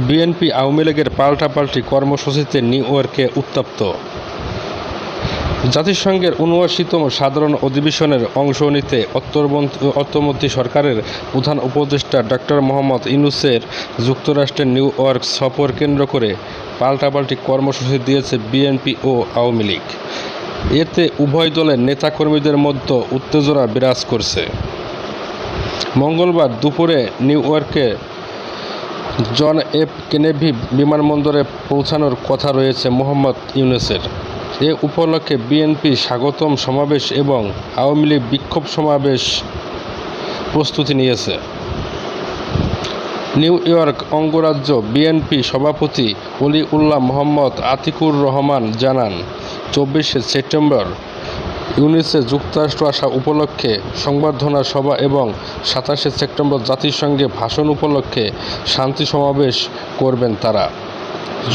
BNP Awami লীগের পাল্টাপাল্টি কর্মসূচিতে নিউ ইয়র্কে উত্তপ্ত। জাতিসংঘের ৭৯তম সাধারণ অধিবেশনের অংশ নিতে অন্তর্বর্তী সরকারের প্রধান উপদেষ্টা ডক্টর মোহাম্মদ ইউনূসের যুক্তরাষ্ট্রের নিউ ইয়র্ক সফর কেন্দ্র করে পাল্টাপাল্টি কর্মসূচি দিয়েছে বিএনপি ও আওয়ামী লীগ। এতে উভয় দলের নেতাকর্মীদের মধ্যে উত্তেজনা বিরাজ করছে। মঙ্গলবার দুপুরে নিউ ইয়র্কে জন এফ কেনেডি বিমানবন্দরে পৌঁছানোর কথা রয়েছে মোহাম্মদ ইউনূসের। এ উপলক্ষে বিএনপি স্বাগতম সমাবেশ এবং আওয়ামী লীগ বিক্ষোভ সমাবেশ প্রস্তুতি নিয়েছে। নিউ ইয়র্ক অঙ্গরাজ্য বিএনপি সভাপতি অলিউল্লাহ মোহাম্মদ আতিকুর রহমান জানান, ২৪শে সেপ্টেম্বর ইউনূসের যুক্তরাষ্ট্র আসা উপলক্ষে সংবর্ধনা সভা এবং ২৭শে সেপ্টেম্বর জাতিসংঘে ভাষণ উপলক্ষে শান্তি সমাবেশ করবেন তারা।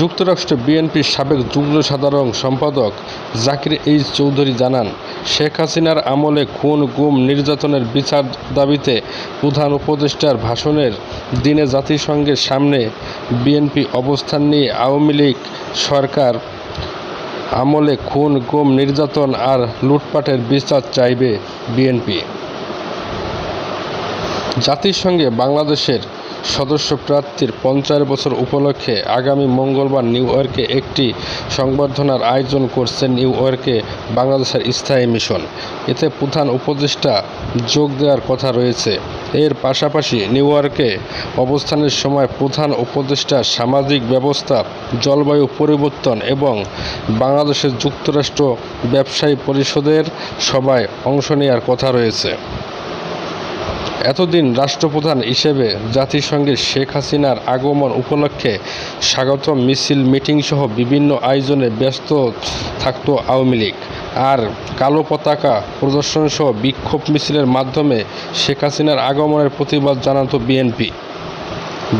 যুক্তরাষ্ট্রে বিএনপির সাবেক যুগ্ম সাধারণ সম্পাদক জাকির এইচ চৌধুরী জানান, শেখ হাসিনার আমলে খুন, গুম, নির্যাতনের বিচার দাবিতে প্রধান উপদেষ্টার ভাষণের দিনে জাতিসংঘের সামনে বিএনপি অবস্থান নিয়ে আওয়ামী লীগ সরকার আমলে খুন, গুম, নির্যাতন আর লুটপাটের বিচার চাইবে বিএনপি। জাতিসংঘে বাংলাদেশের সদস্য প্রার্থীর ৫০ বছর উপলক্ষে আগামী মঙ্গলবার নিউ ইয়র্কে একটি সংবর্ধনার আয়োজন করছে নিউ ইয়র্কে বাংলাদেশের স্থায়ী মিশন। এতে প্রধান উপদেষ্টা যোগ দেওয়ার কথা রয়েছে। এর পাশাপাশি নিউ ইয়র্কে অবস্থানের সময় প্রধান উপদেষ্টা সামাজিক ব্যবস্থা, জলবায়ু পরিবর্তন এবং বাংলাদেশের যুক্তরাষ্ট্র ব্যবসায়ী পরিষদের সভায় অংশ নেওয়ার কথা রয়েছে। এতদিন রাষ্ট্রপ্রধান হিসেবে জাতিসংঘে শেখ হাসিনার আগমন উপলক্ষে স্বাগতম মিছিল, মিটিংসহ বিভিন্ন আয়োজনে ব্যস্ত থাকত আওয়ামী লীগ। আর কালো পতাকা প্রদর্শনসহ বিক্ষোভ মিছিলের মাধ্যমে শেখ হাসিনার আগমনের প্রতিবাদ জানাত বিএনপি।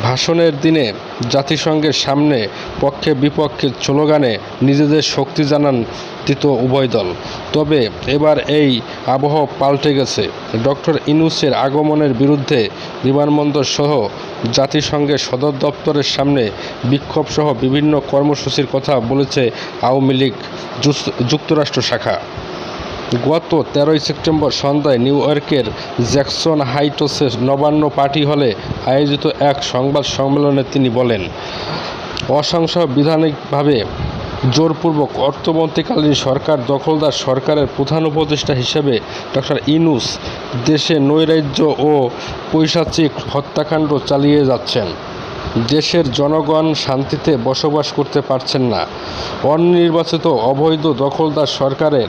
ভাষণের দিনে জাতিসংঘের সামনে পক্ষে বিপক্ষে স্লোগানে নিজেদের শক্তি জানান দিত উভয় দল। তবে এবার এই আবহাওয়া পাল্টে গেছে। ডক্টর ইউনূসের আগমনের বিরুদ্ধে বিমানবন্দর সহ জাতিসংঘের সদর দপ্তরের সামনে বিক্ষোভসহ বিভিন্ন কর্মসূচির কথা বলেছে আওয়ামী লীগ যুক্তরাষ্ট্র শাখা। গত ১৩ সেপ্টেম্বর সন্ধ্যায় নিউ ইয়র্কের জ্যাকসন হাইটসে নবান্ন পার্টি হলে আয়োজিত এক সংবাদ সম্মেলনে তিনি বলেন, অসাংবিধানিকভাবে জোরপূর্বক অন্তর্বর্তীকালীন সরকার দখলদার সরকারের প্রধান উপদেষ্টা হিসেবে ডক্টর ইউনূস দেশে নৈরাজ্য ও পৈশাচিক হত্যাকাণ্ড চালিয়ে যাচ্ছেন। দেশের জনগণ শান্তিতে বসবাস করতে পারছেন না। অনির্বাচিত অবৈধ দখলদার সরকারের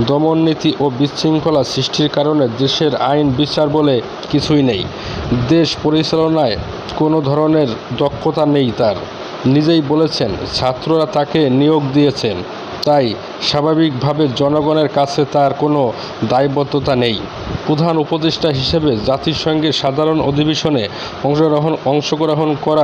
দমননীতি ও বিশৃঙ্খলা সৃষ্টির কারণে দেশের আইন বিচার বলে কিছুই নেই। দেশ পরিচালনায় কোনো ধরনের দক্ষতা নেই তার। নিজেই বলেছেন, ছাত্ররা তাকে নিয়োগ দিয়েছেন, তাই স্বাভাবিকভাবে জনগণের কাছে তার কোনো দায়বদ্ধতা নেই। প্রধান উপদেষ্টা হিসেবে জাতিসংঘের সাধারণ অধিবেশনে অংশগ্রহণ করা